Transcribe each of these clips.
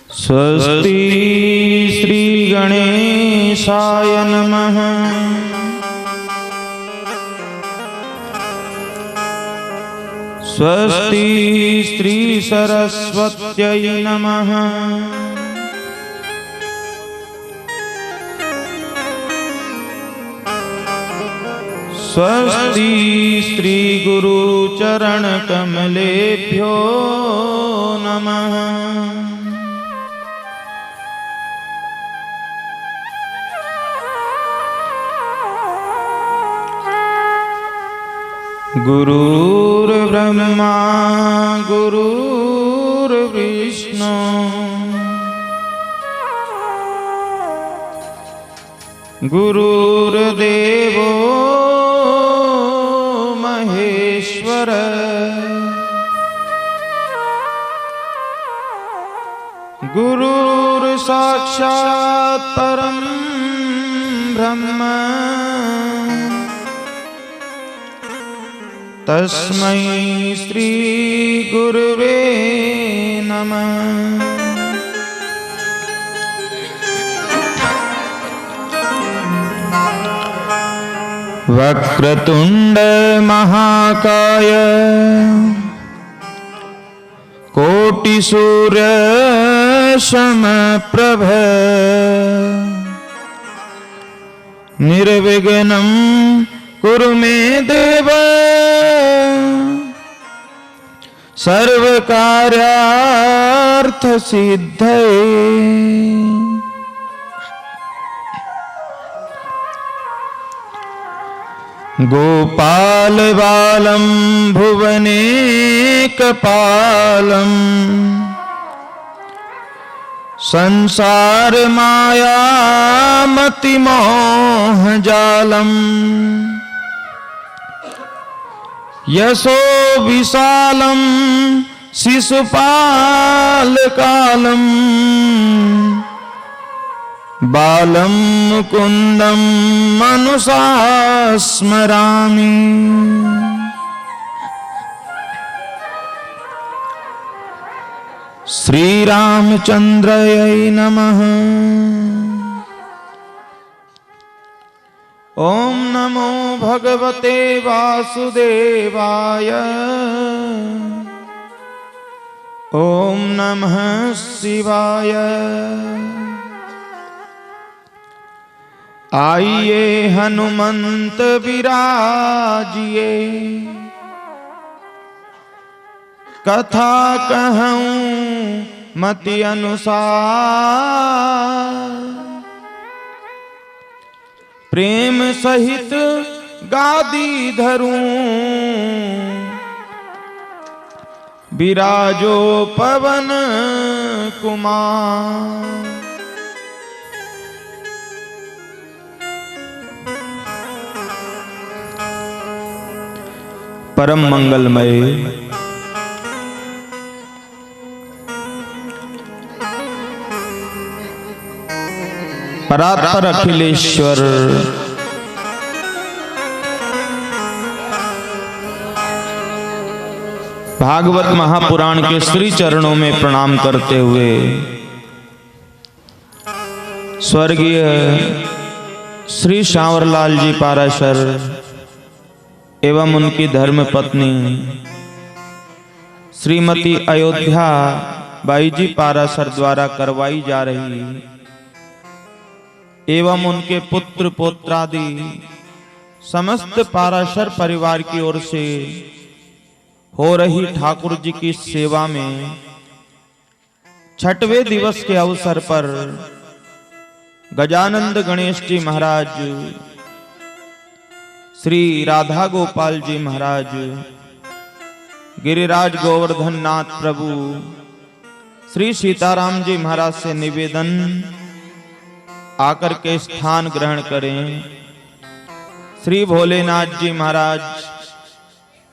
स्वस्ति श्री गणेशाय नमः। स्वस्ति श्री सरस्वत्यै नमः। स्वस्ति श्री गुरु चरण कमलेभ्यो नमः। गुरुर्ब्रह्मा गुरुर्विष्णु गुरुर्देवो महेश्वर गुरुर्साक्षात् परं ब्रह्म तस्मै श्री गुरुवे नमः। वक्रतुंड महाकाय कोटि सूर्य समप्रभ निर्विघ्नं कुरु मे देव सर्वकार्यार्थ सिद्धये। गोपाल बालं भुवनेकपालं संसार माया मतिमोह जालम् यशो विशालं शिशुपाल कालम् बालं मुकुन्दं मनसा स्मरामि। श्रीरामचन्द्राय नमः। ओम नमो भगवते वासुदेवाय। ओम नमः शिवाय। आइए हनुमंत विराजिए कथा कहूँ मति अनुसार प्रेम सहित गादी धरूं विराजो पवन कुमार। परम मंगलमय परात्पर अखिलेश्वर भागवत महापुराण के श्री चरणों में प्रणाम करते हुए स्वर्गीय श्री सांवरलाल जी पाराशर एवं उनकी धर्म पत्नी श्रीमती अयोध्या बाई जी पाराशर द्वारा करवाई जा रही एवं उनके पुत्र पौत्रादि समस्त पाराशर परिवार की ओर से हो रही ठाकुर जी की सेवा में छठवें दिवस के अवसर पर गजानंद गणेश जी महाराज, श्री राधा गोपाल जी महाराज, गिरिराज गोवर्धन नाथ प्रभु, श्री सीताराम जी महाराज से निवेदन आकर के स्थान ग्रहण करें। श्री भोलेनाथ जी महाराज,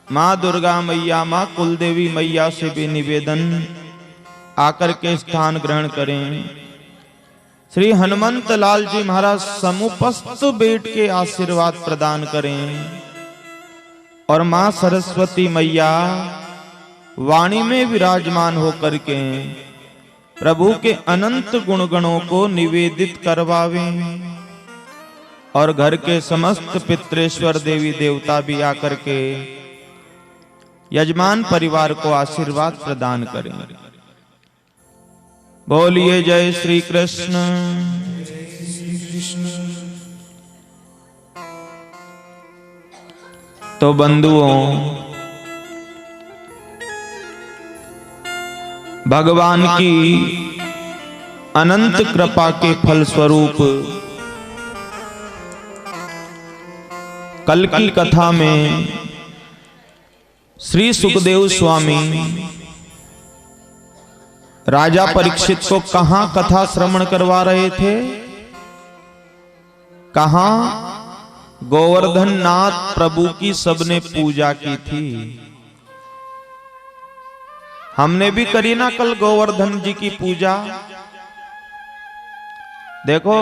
माँ दुर्गा मैया, माँ कुलदेवी मैया से भी निवेदन आकर के स्थान ग्रहण करें। श्री हनुमंत लाल जी महाराज समुपस्थ बैठ के आशीर्वाद प्रदान करें और माँ सरस्वती मैया वाणी में विराजमान होकर के प्रभु के अनंत गुणगणों को निवेदित करवावें और घर के समस्त पितृेश्वर देवी देवता भी आकर के यजमान परिवार को आशीर्वाद प्रदान करें। बोलिए जय श्री कृष्ण। तो बंधुओं, भगवान की अनंत कृपा के फलस्वरूप कल की कथा में श्री सुखदेव स्वामी राजा परीक्षित को कहां कथा श्रवण करवा रहे थे? कहां? गोवर्धन नाथ प्रभु की सबने पूजा की थी। हमने भी करी ना कल गोवर्धन जी की पूजा। देखो,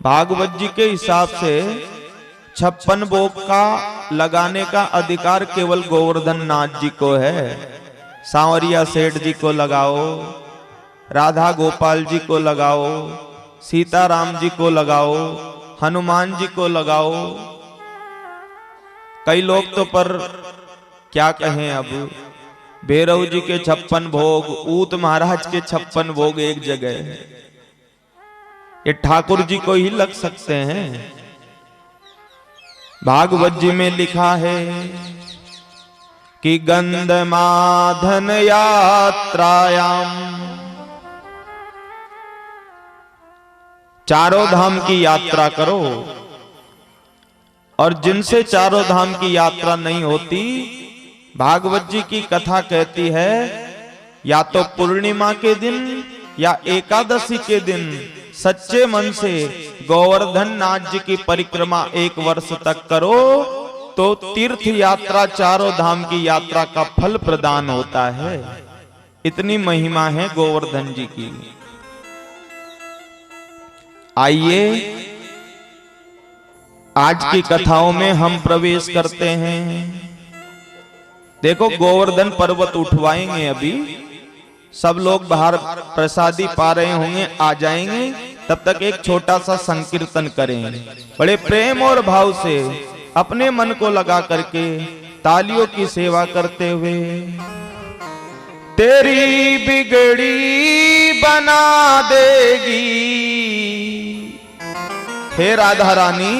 भागवत जी के हिसाब से 56 भोग का लगाने का अधिकार केवल गोवर्धन नाथ जी को है। सांवरिया सेठ जी को लगाओ, राधा गोपाल जी को लगाओ, सीताराम जी को लगाओ, हनुमान जी को लगाओ। कई लोग तो पर क्या कहें, अब भैरव जी के 56 भोग, ऊत महाराज के 56 भोग एक जगह है। ये ठाकुर जी को ही लग सकते हैं। भागवत जी में लिखा है कि गंधमादन यात्रायाम, चारों धाम की यात्रा करो। और जिनसे चारों धाम की यात्रा नहीं होती, भागवत जी की कथा कहती है, या तो पूर्णिमा के दिन या एकादशी के दिन सच्चे मन से गोवर्धन नाथ जी की परिक्रमा 1 वर्ष तक करो तो तीर्थ यात्रा, चारों धाम की यात्रा का फल प्रदान होता है। इतनी महिमा है गोवर्धन जी की। आइए आज की कथाओं में हम प्रवेश करते हैं। देखो, गोवर्धन पर्वत उठवाएंगे। अभी सब लोग बाहर प्रसादी पा रहे होंगे, आ जाएंगे। तब तक एक छोटा सा संकीर्तन करें, बड़े प्रेम और भाव से अपने मन को लगा करके तालियों की सेवा करते हुए। तेरी बिगड़ी बना देगी, हे राधा रानी,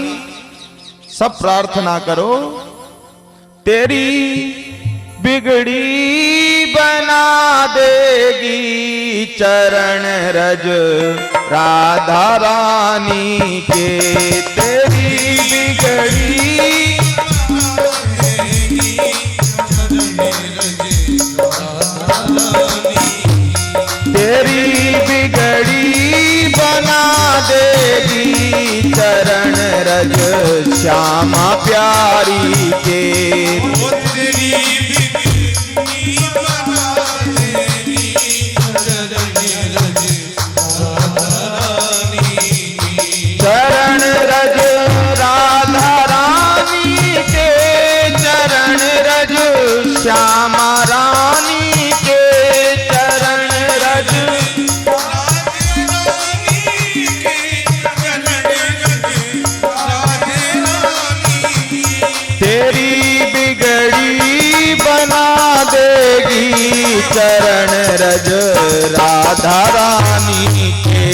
सब प्रार्थना करो। तेरी बिगड़ी बना देगी चरण रज राधा रानी के। तेरी बिगड़ी तेरी बिगड़ी बना देगी चरण रज श्यामा प्यारी के। चरण रज राधा रानी के, चरण रज श्यामा रानी के, चरण रज तेरी बिगड़ी बना देगी चरण रज राधा रानी के।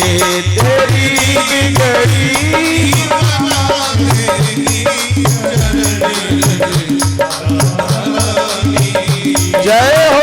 तेरी बिगड़ी जय हो।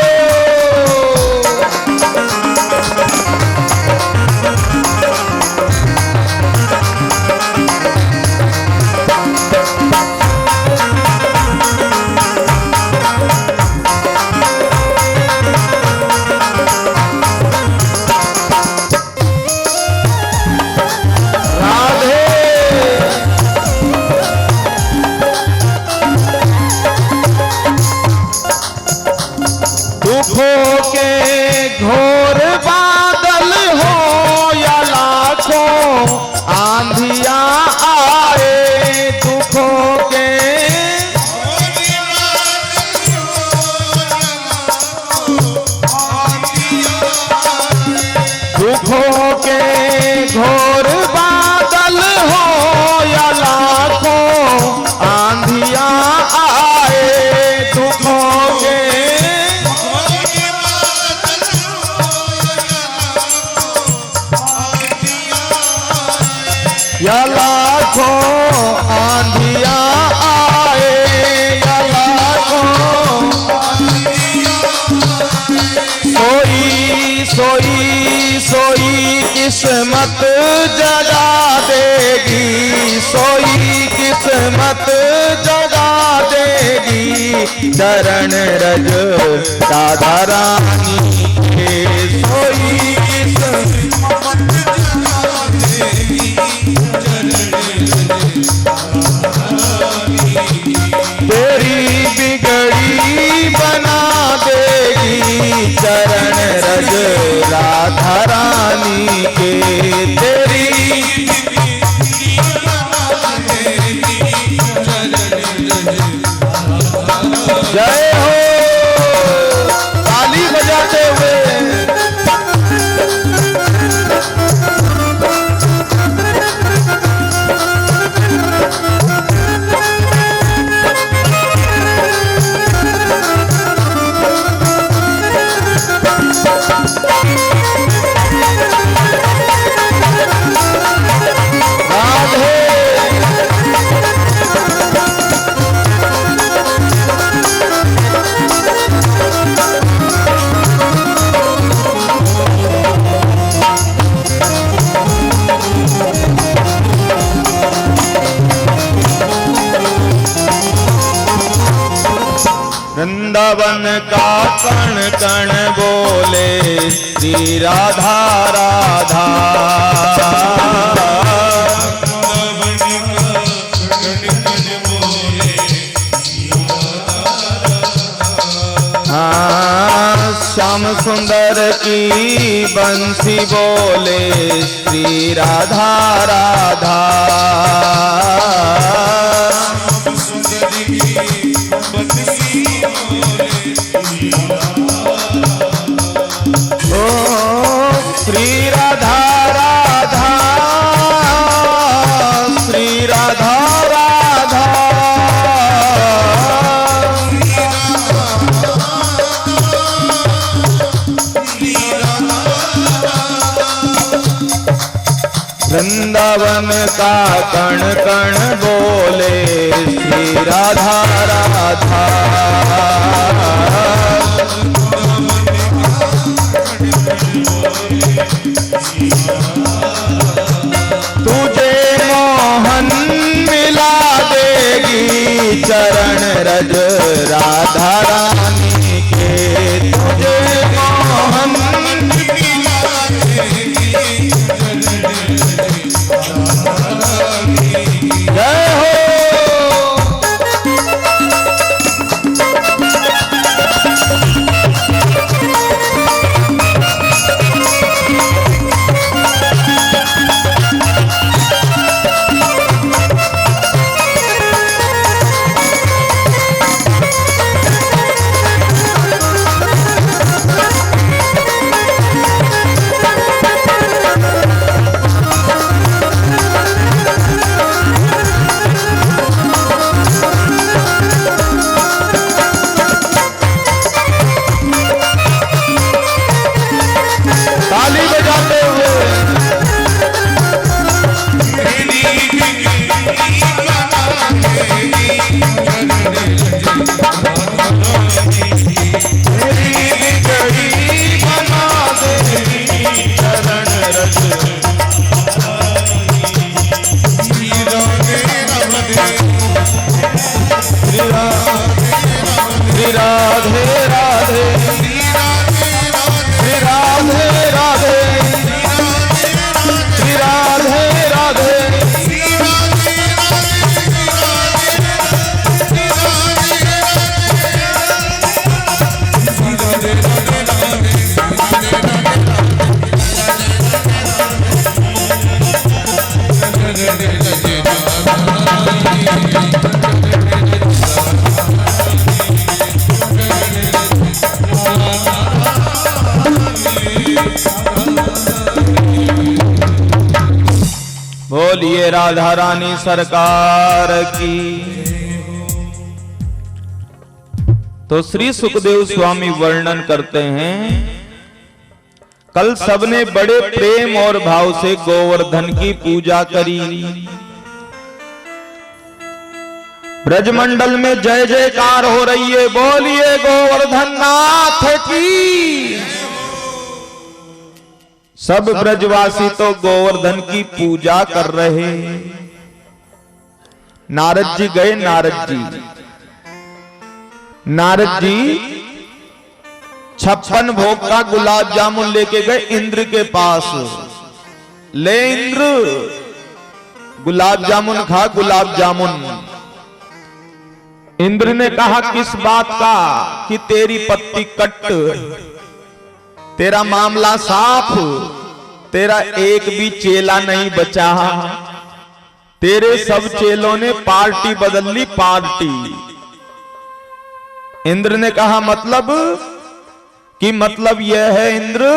या लाखों आंधियां आए, या लाखों सोई सोई सोई किस्मत जगा देगी, सोई किस्मत जगा देगी, चरण रज राधा रानी के, सोई किस्मत जगा देगी, तेरी बिगड़ी बना देगी, चरण रज राधा रानी के, तेरी जय हो। ताली बजाते हुए वृंदावन का कण कण बोले श्री राधा राधा, हाँ श्याम सुंदर की बंसी बोले श्री राधा राधा, श्री राधा राधा, श्री राधा राधा, वृंदावन का कण कण बोले श्री राधा राधा, तुझे मोहन मिला देगी, चरण रज राधा रानी के, तुझे मोहन मिला देगी, जय हो। ताली बजाते हुए राधे राधे, श्री राधे राधे, श्री राधे राधे, बोलिए राधा रानी सरकार की। तो श्री सुखदेव स्वामी वर्णन करते हैं, कल सबने बड़े प्रेम और भाव से गोवर्धन की पूजा करी। ब्रजमंडल में जय जयकार हो रही है, बोलिए गोवर्धन नाथ की। सब ब्रजवासी तो गोवर्धन की पूजा कर रहे। नारद जी गए, नारद जी 56 भोग का गुलाब जामुन लेके गए इंद्र के पास। ले इंद्र, गुलाब जामुन खा, गुलाब जामुन। इंद्र ने कहा किस बात का? कि तेरी पत्ती कट, तेरा मामला साफ, तेरा एक भी चेला नहीं बचा। तेरे सब चेलों ने पार्टी बदल ली, पार्टी। इंद्र ने कहा मतलब? कि मतलब यह है इंद्र,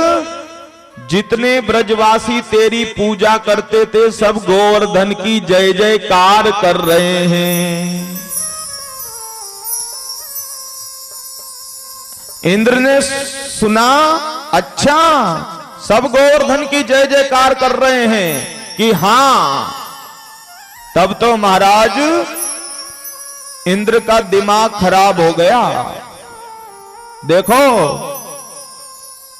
जितने ब्रजवासी तेरी पूजा करते थे सब गोवर्धन की जय जयकार कर रहे हैं। इंद्र ने सुना, अच्छा सब गोवर्धन की जय जयकार कर रहे हैं कि हां, तब तो महाराज इंद्र का दिमाग खराब हो गया। देखो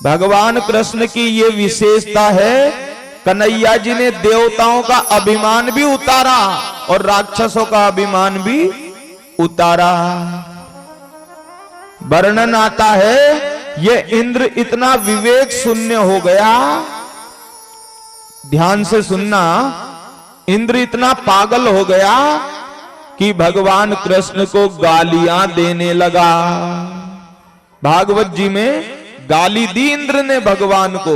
भगवान कृष्ण की ये विशेषता है, कन्हैया जी ने देवताओं का अभिमान भी उतारा और राक्षसों का अभिमान भी उतारा। वर्णन आता है ये इंद्र इतना विवेक शून्य हो गया, ध्यान से सुनना, इंद्र इतना पागल हो गया कि भगवान कृष्ण को गालियां देने लगा। भागवत जी में गाली दी इंद्र ने भगवान को।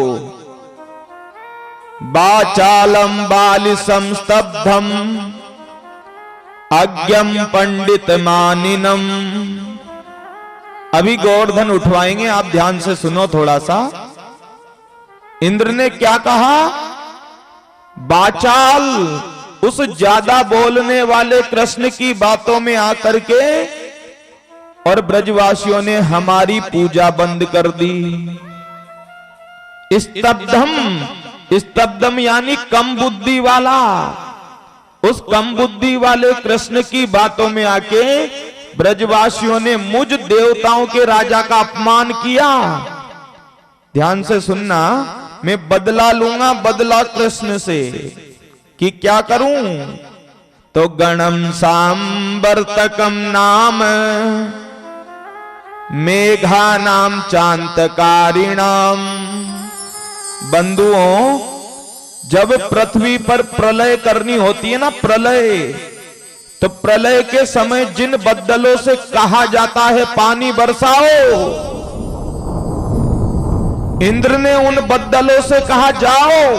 बाचालम बालिसम स्तब्धम अज्ञम पंडित मानिनम। अभी गोवर्धन उठवाएंगे, आप ध्यान से सुनो थोड़ा सा। इंद्र ने क्या कहा? बाचाल, उस ज्यादा बोलने वाले कृष्ण की बातों में आकर के और ब्रजवासियों ने हमारी पूजा बंद कर दी। स्तब्धम, स्तब्धम यानी कम बुद्धि वाला, उस कम बुद्धि वाले कृष्ण की बातों में आके ब्रजवासियों ने मुझ देवताओं के राजा का अपमान किया। ध्यान से सुनना, मैं बदला लूंगा, बदला कृष्ण से। कि क्या करूं? तो गणम सांबर्तकम नाम मेघा नाम चांतकारिणाम। बंधुओं, जब पृथ्वी पर प्रलय करनी होती है ना, प्रलय, तो प्रलय के समय जिन बद्दलों से कहा जाता है पानी बरसाओ, इंद्र ने उन बद्दलों से कहा जाओ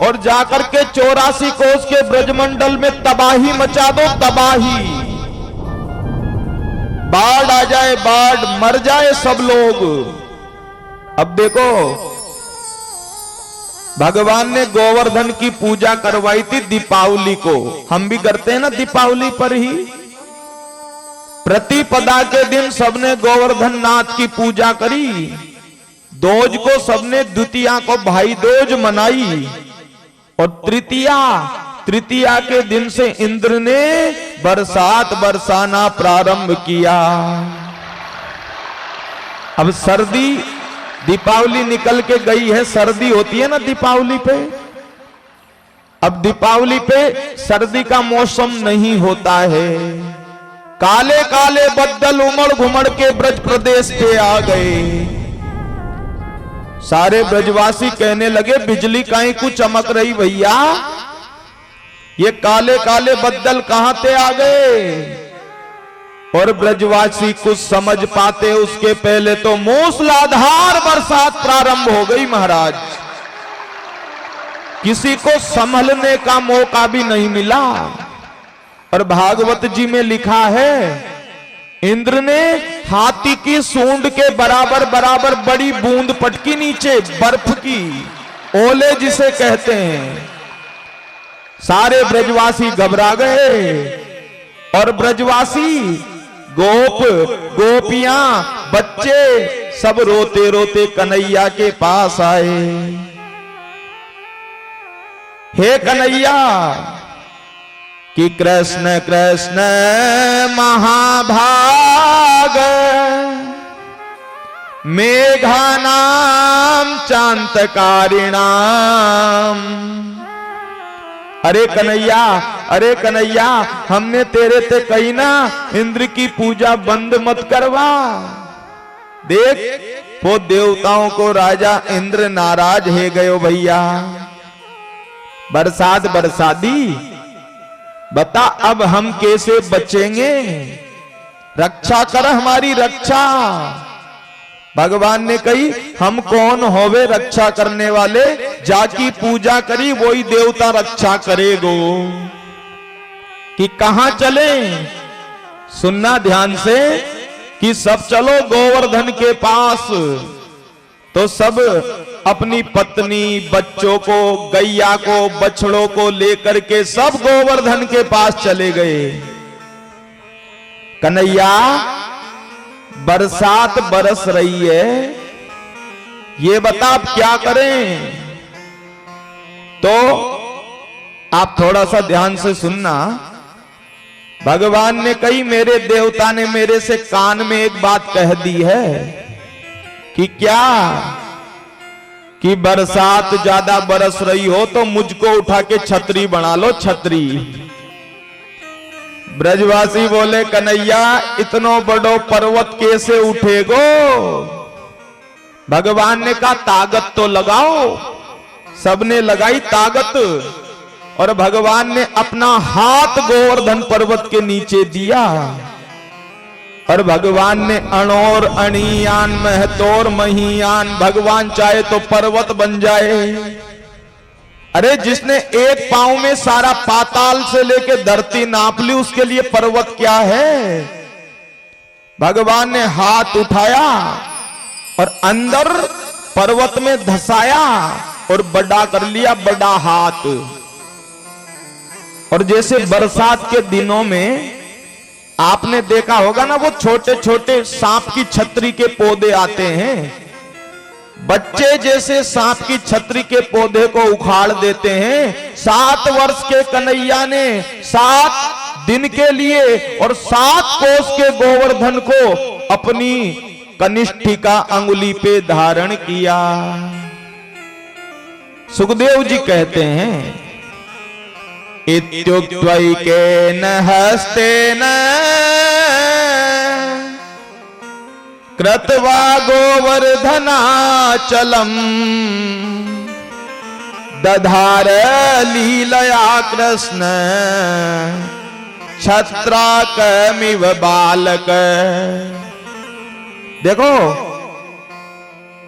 और जाकर के 84 कोस के ब्रजमंडल में तबाही मचा दो, तबाही, बाढ़ आ जाए, बाढ़, मर जाए सब लोग। अब देखो, भगवान ने गोवर्धन की पूजा करवाई थी दीपावली को। हम भी करते हैं ना दीपावली पर ही। प्रतिपदा के दिन सबने गोवर्धन नाथ की पूजा करी। दोज को सबने द्वितीया को भाई दोज मनाई। और तृतीया के दिन से इंद्र ने बरसात बरसाना प्रारंभ किया। अब सर्दी, दीपावली निकल के गई है, सर्दी होती है ना दीपावली पे। अब दीपावली पे सर्दी का मौसम नहीं होता है। काले काले बद्दल उमड़ घुमड़ के ब्रज प्रदेश पे आ गए। सारे ब्रजवासी कहने लगे बिजली काहे को चमक रही भैया, ये काले काले बद्दल कहां से आ गए। और ब्रजवासी कुछ समझ पाते उसके पहले तो मूसलाधार बरसात प्रारंभ हो गई महाराज। किसी को संभलने का मौका भी नहीं मिला। और भागवत जी में लिखा है, इंद्र ने हाथी की सूंड के बराबर बराबर बड़ी बूंद पटकी नीचे, बर्फ की, ओले जिसे कहते हैं। सारे ब्रजवासी घबरा गए। और ब्रजवासी, गोप गोपियां, बच्चे सब रोते रोते कन्हैया के पास आए। हे कन्हैया कि कृष्ण कृष्ण महाभाग मेघानाम चांतकारिणाम। अरे कन्हैया हमने तेरे ते कही ना इंद्र की पूजा बंद मत करवा। देख वो देवताओं को राजा इंद्र नाराज है गयो भैया। बरसात बरसादी बता अब हम कैसे बचेंगे, रक्षा कर हमारी रक्षा। भगवान ने कही हम कौन होवे रक्षा करने वाले, जाकी पूजा करी वही देवता रक्षा करेगो। कि कहां चले, सुनना ध्यान से कि सब चलो गोवर्धन के पास। तो सब अपनी पत्नी बच्चों को गैया को बछड़ों को लेकर के सब गोवर्धन के पास चले गए। कन्हैया बरसात बरस रही है, ये बता आप क्या करें। तो आप थोड़ा सा ध्यान से सुनना। भगवान ने कही मेरे देवता ने मेरे से कान में एक बात कह दी है कि क्या, कि बरसात ज्यादा बरस रही हो तो मुझको उठा के छतरी बना लो, छतरी। ब्रजवासी बोले कन्हैया इतनो बड़ो पर्वत कैसे उठेगो। भगवान ने कहा ताकत तो लगाओ। सबने लगाई ताकत और भगवान ने अपना हाथ गोवर्धन पर्वत के नीचे दिया और भगवान ने अणोर अणियान महतोर महीयान, भगवान चाहे तो पर्वत बन जाए। अरे जिसने एक पांव में सारा पाताल से लेके धरती नाप ली उसके लिए पर्वत क्या है। भगवान ने हाथ उठाया और अंदर पर्वत में धसाया और बड़ा कर लिया, बड़ा हाथ। और जैसे बरसात के दिनों में आपने देखा होगा ना वो छोटे छोटे सांप की छतरी के पौधे आते हैं, बच्चे जैसे सांप की छतरी के पौधे को उखाड़ देते हैं। 7 वर्ष के कन्हैया ने 7 दिन के लिए और 7 कोस के गोवर्धन को अपनी कनिष्ठिका अंगुली पे धारण किया। सुखदेव जी कहते हैं इत्युक्त्वैकेन हस्तेन कृत्वा गोवर्धनाचलम् दधार लीलया कृष्ण छत्राकमिव बालक। देखो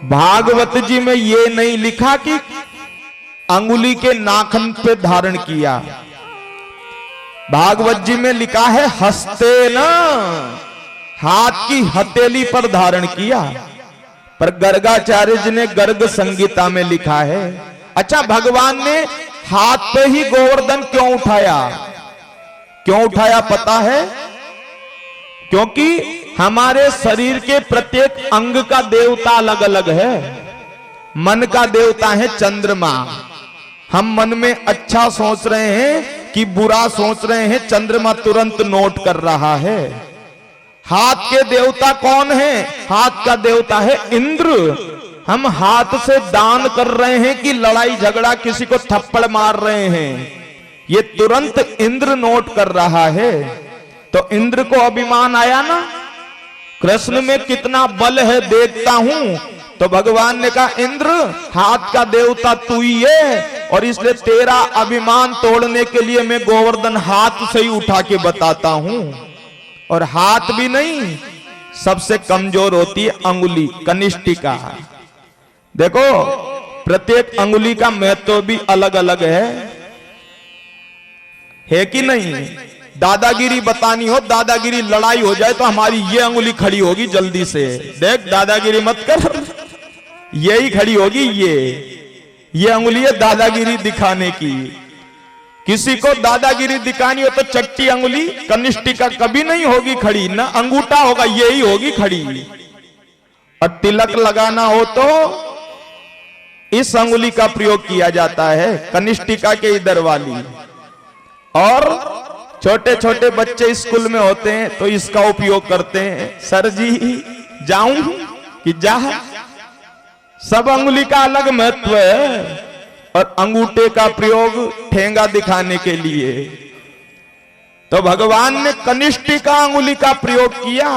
भागवत जी में ये नहीं लिखा कि अंगुली के नाखन पे धारण किया, भागवत जी में लिखा है हस्ते न, हाथ की हथेली पर धारण किया। पर गर्गाचार्य जी ने गर्ग संगीता में लिखा है। अच्छा भगवान ने हाथ पे ही गोवर्धन क्यों उठाया, क्यों उठाया पता है? क्योंकि हमारे शरीर के प्रत्येक अंग का देवता अलग अलग है। मन का देवता है चंद्रमा। हम मन में अच्छा सोच रहे हैं कि बुरा सोच रहे हैं, चंद्रमा तुरंत नोट कर रहा है। हाथ के देवता कौन है? हाथ का देवता है इंद्र। हम हाथ से दान कर रहे हैं कि लड़ाई झगड़ा किसी को थप्पड़ मार रहे हैं, ये तुरंत इंद्र नोट कर रहा है। तो इंद्र को अभिमान आया ना, कृष्ण में कितना बल है देखता हूं। तो भगवान ने कहा इंद्र हाथ का देवता तू ही है और इसलिए तेरा अभिमान तोड़ने के लिए मैं गोवर्धन हाथ से ही उठा के बताता हूं। और हाथ भी नहीं, सबसे कमजोर होती है अंगुली, कनिष्ठिका। देखो प्रत्येक अंगुली का महत्व भी अलग अलग है कि नहीं? दादागिरी बतानी हो, दादागिरी लड़ाई हो जाए तो हमारी ये अंगुली खड़ी होगी जल्दी से। देख दादागिरी मत कर, यही खड़ी होगी। ये अंगुली है दादागिरी दिखाने की। किसी को दादागिरी दिखानी हो तो चट्टी अंगुली कनिष्ठिका कभी नहीं होगी खड़ी, ना अंगूठा होगा, यही होगी खड़ी। और तिलक लगाना हो तो इस अंगुली का प्रयोग किया जाता है, कनिष्ठिका के इधर वाली। और छोटे छोटे बच्चे स्कूल में होते हैं तो इसका उपयोग करते हैं। सर जी जाऊं कि जा, सब अंगुली का अलग महत्व है। और अंगूठे का प्रयोग ठेंगा दिखाने के लिए, तो भगवान ने कनिष्ठिका अंगुली का प्रयोग किया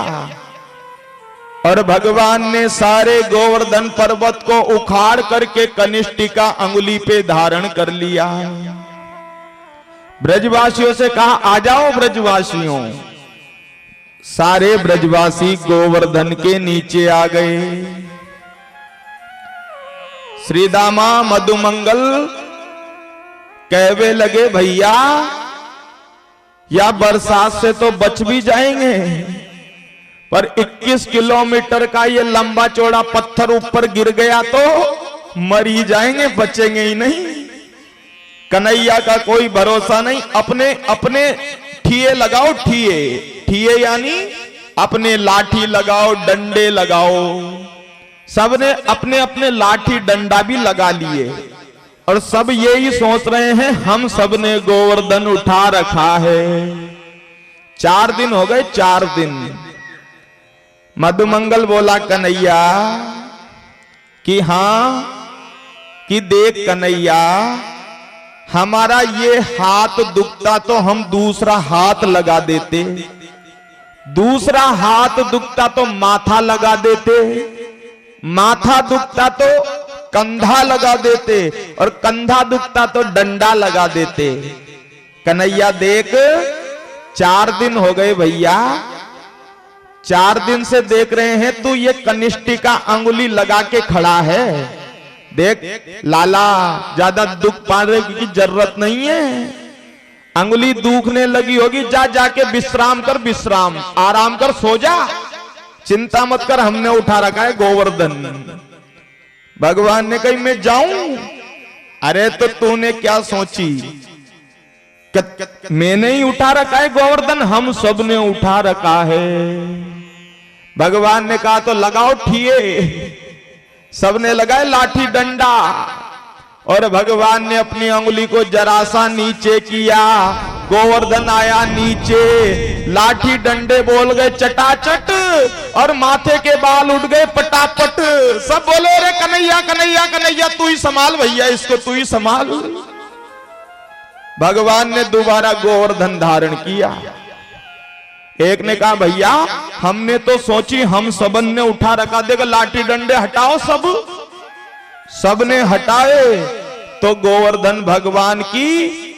और भगवान ने सारे गोवर्धन पर्वत को उखाड़ करके कनिष्ठिका अंगुली पे धारण कर लिया। ब्रजवासियों से कहा, आ जाओ ब्रजवासियों। सारे ब्रजवासी गोवर्धन के नीचे आ गए। श्री दामा मधुमंगल कहवे लगे, भैया या बरसात से तो बच भी जाएंगे, पर 21 किलोमीटर का ये लंबा चौड़ा पत्थर ऊपर गिर गया तो मर ही जाएंगे, बचेंगे ही नहीं। कन्हैया का कोई भरोसा नहीं। अपने अपने ठिये लगाओ, ठिये यानी अपने लाठी लगाओ, डंडे लगाओ। सबने अपने अपने लाठी डंडा भी लगा लिए और सब यही सोच रहे हैं, हम सबने गोवर्धन उठा रखा है। 4 दिन हो गए, 4 दिन। मधुमंगल बोला कन्हैया कि हां, कि देख कन्हैया, हमारा ये हाथ दुखता तो हम दूसरा हाथ लगा देते, दूसरा हाथ दुखता तो माथा लगा देते, माथा दुखता तो कंधा लगा देते और कंधा दुखता तो डंडा लगा देते। कन्हैया देख, 4 दिन हो गए भैया, 4 दिन से देख रहे हैं तू ये कनिष्ठिका अंगुली लगा के खड़ा है। देख लाला, ज्यादा दुख पाने की जरूरत नहीं है, अंगुली दुखने लगी होगी, जा जाके विश्राम कर, विश्राम आराम कर, सो जा, चिंता मत कर, हमने उठा रखा है गोवर्धन। भगवान ने कही मैं जाऊं? अरे तो तूने क्या सोची, मैंने ही उठा रखा है गोवर्धन? हम सब ने उठा रखा है। भगवान ने कहा तो लगाओ ठिये। सबने लगाए लाठी डंडा और भगवान ने अपनी अंगुली को जरा सा नीचे किया, गोवर्धन आया नीचे, लाठी डंडे बोल गए चटाचट और माथे के बाल उठ गए पटापट। सब बोले रे कन्हैया कन्हैया कन्हैया, तू ही संभाल भैया इसको, तू ही संभाल। भगवान ने दोबारा गोवर्धन धारण किया। एक ने कहा भैया हमने तो सोची हम सबन ने उठा रखा, देखो लाठी डंडे हटाओ, सबने हटाए तो गोवर्धन भगवान की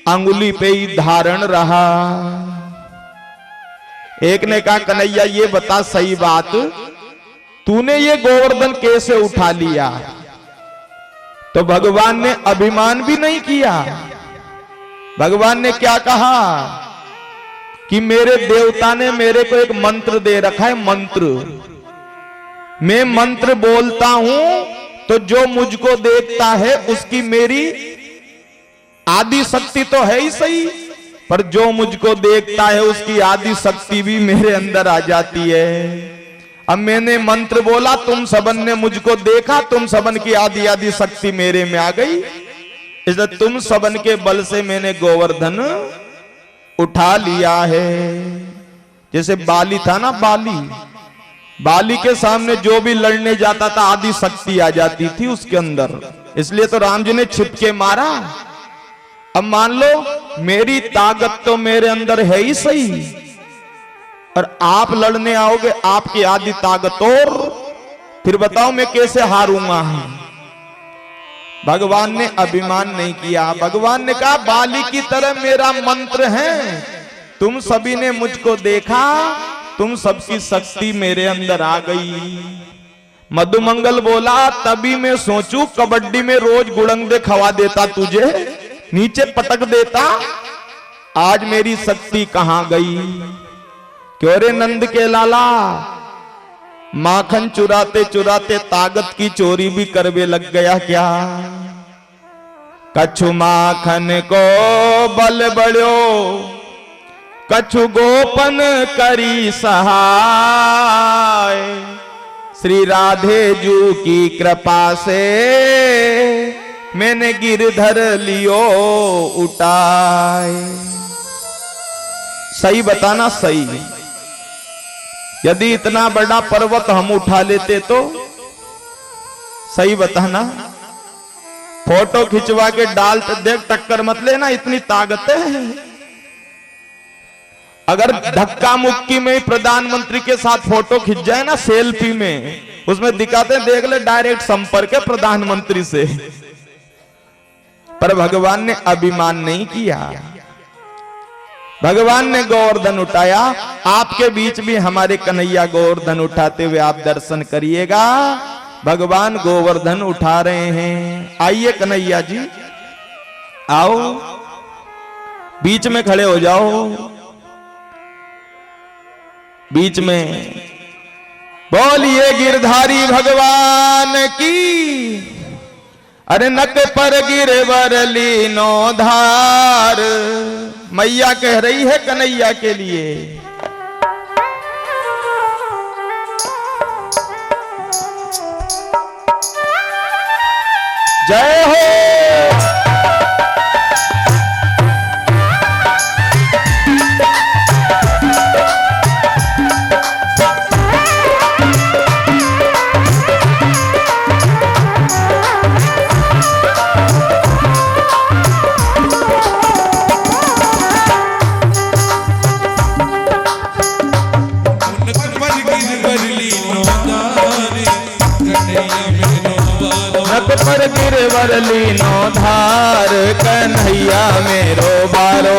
अंगुली पे ही धारण रहा। एक ने कहा कन्हैया ये बता सही बात, तूने ये गोवर्धन कैसे उठा लिया? तो भगवान ने अभिमान भी नहीं किया। भगवान ने क्या कहा कि मेरे देवता ने मेरे को एक मंत्र दे रखा है, मंत्र, मैं मंत्र बोलता हूं तो जो मुझको देखता है उसकी मेरी आदि शक्ति तो है ही सही, पर जो मुझको देखता है उसकी आदि शक्ति भी मेरे अंदर आ जाती है। अब मैंने मंत्र बोला, तुम सबन ने मुझको देखा, तुम सबन की आदि आदि शक्ति मेरे में आ गई, इसलिए तुम सबन के बल से मैंने गोवर्धन उठा लिया है। जैसे बाली था ना, बाली के सामने जो भी लड़ने जाता था आदि शक्ति आ जाती थी उसके अंदर, इसलिए तो राम जी ने छिप के मारा। अब मान लो मेरी ताकत तो मेरे अंदर है ही सही, और आप लड़ने आओगे आपकी आदि ताकत और, फिर बताओ मैं कैसे हारूंगा? भगवान ने अभिमान नहीं किया। भगवान ने कहा बाली की तरह मेरा मंत्र है, तुम सभी ने मुझको देखा, तुम सबकी शक्ति मेरे अंदर आ गई। मधुमंगल बोला तभी मैं सोचूं कबड्डी में रोज गुड़ंगदे खवा देता, तुझे नीचे पटक देता, आज मेरी शक्ति कहां गई? क्यों रे नंद के लाला, माखन चुराते चुराते ताकत की चोरी भी करवे लग गया क्या? कछु माखन को बल बढ़ो, कछु गोपन करी सहाय। श्री राधे जू की कृपा से मैंने गिरधर लियो उठाए। सही बताना, सही। यदि इतना बड़ा पर्वत हम उठा लेते तो सही बताना। फोटो खिंचवा के डाल देख, टक्कर मत लेना, इतनी ताकत है। अगर धक्का मुक्की में प्रधानमंत्री के साथ फोटो खिंच जाए ना, सेल्फी में, उसमें दिखाते देख ले डायरेक्ट संपर्क है प्रधानमंत्री से। पर भगवान ने अभिमान नहीं किया, भगवान ने गोवर्धन उठाया। आपके बीच भी हमारे कन्हैया गोवर्धन उठाते हुए आप दर्शन करिएगा। भगवान गोवर्धन उठा रहे हैं। आइए कन्हैया जी, आओ, बीच में खड़े हो जाओ, बीच में। बोलिए गिरधारी भगवान की। अरे नक पर गिरवर लीनो धार, मैया कह रही है कन्हैया के लिए। जय हो। पर गिरवर लीनो धार, कन्हैया मेरो बारो।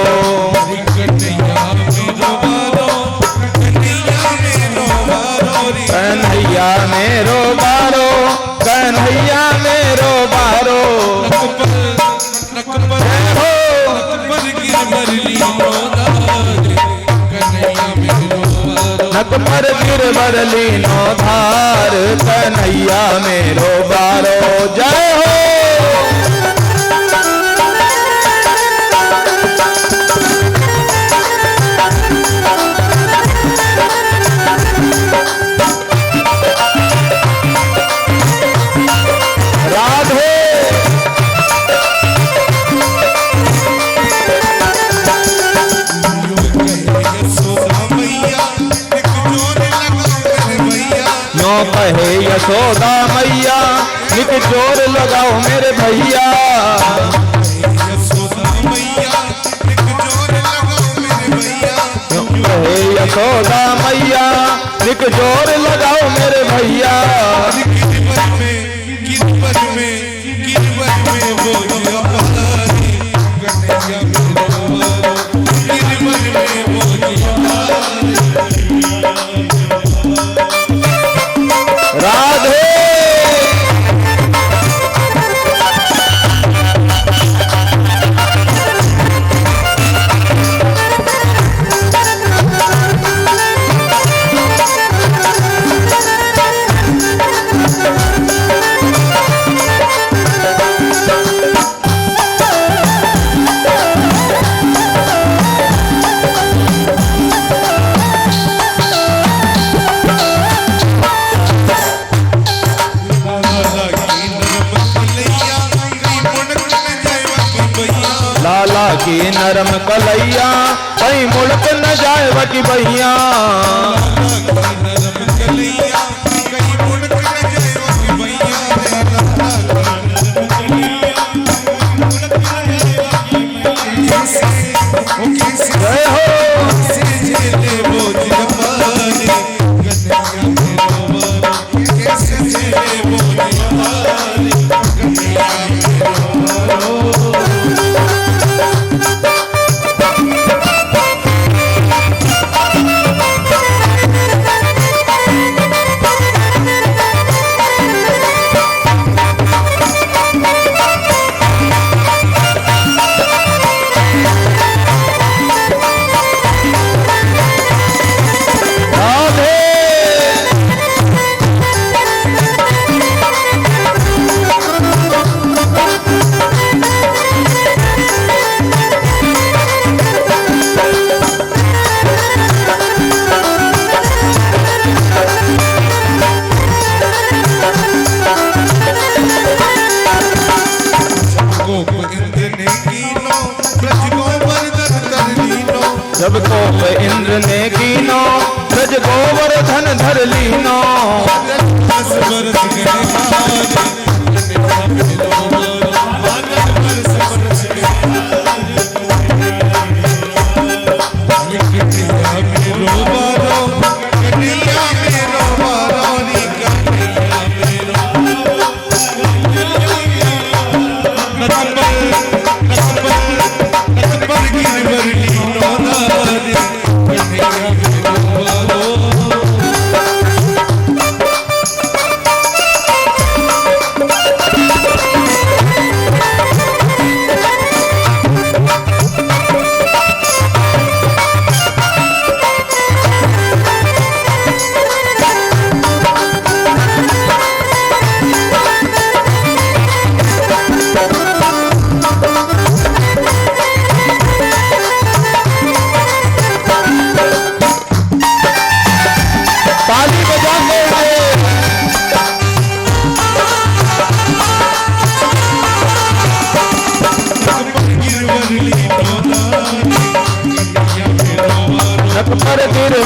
कन्हैया मेरो बारो, कन्हैया मेरो बारो। नक पर गिरवर लीनो धार, कन्हैया मेरो बारो। जय हो। राधे। नो कहे यशोदा मैया, निक जोर लगाओ मेरे भैया। कहे यशोदा मैया, निक जोर लगाओ मेरे भैया। राधे। लाला की नरम कलैया, कहीं मुड़क न जाए बकी भैया। जय हो।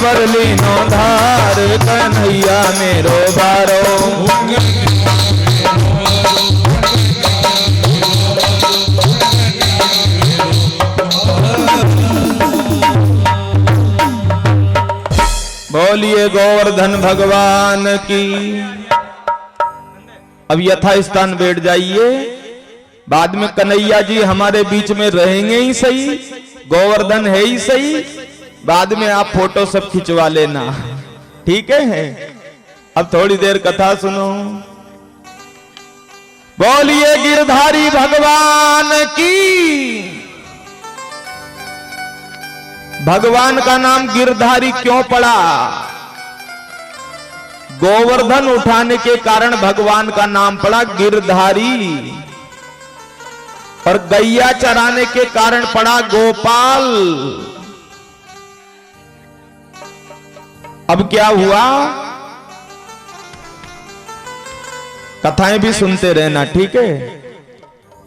बर लीनो धार कन्हैया मेरो बारो। बोलिए गोवर्धन भगवान की। अब यथा स्थान बैठ जाइए, बाद में कन्हैया जी हमारे बीच में रहेंगे ही सही, गोवर्धन है ही सही, बाद में आप फोटो सब खिंचवा लेना, ठीक है। अब थोड़ी देर कथा सुनो। बोलिए गिरधारी भगवान की। भगवान का नाम गिरधारी क्यों पड़ा? गोवर्धन उठाने के कारण भगवान का नाम पड़ा गिरधारी, और गैया चराने के कारण पड़ा गोपाल। अब क्या हुआ, कथाएं भी सुनते रहना, ठीक है।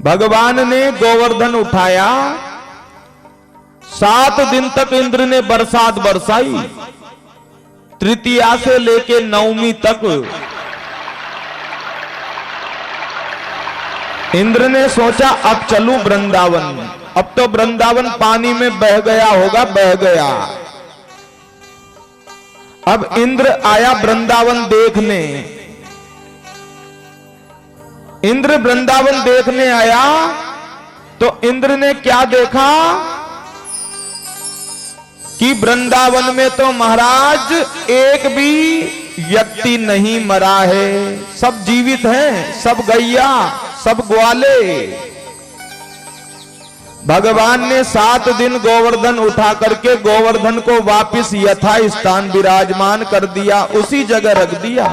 भगवान ने गोवर्धन उठाया, 7 दिन तक इंद्र ने बरसात बरसाई, तृतीया से लेके नवमी तक इंद्र ने सोचा अब चलूं वृंदावन। अब तो वृंदावन पानी में बह गया होगा, बह गया। अब इंद्र आया वृंदावन देखने। इंद्र वृंदावन देखने आया तो इंद्र ने क्या देखा कि वृंदावन में तो महाराज एक भी व्यक्ति नहीं मरा है, सब जीवित हैं, सब गैया, सब ग्वाले। भगवान ने 7 दिन गोवर्धन उठा करके गोवर्धन को वापिस यथा स्थान विराजमान कर दिया, उसी जगह रख दिया।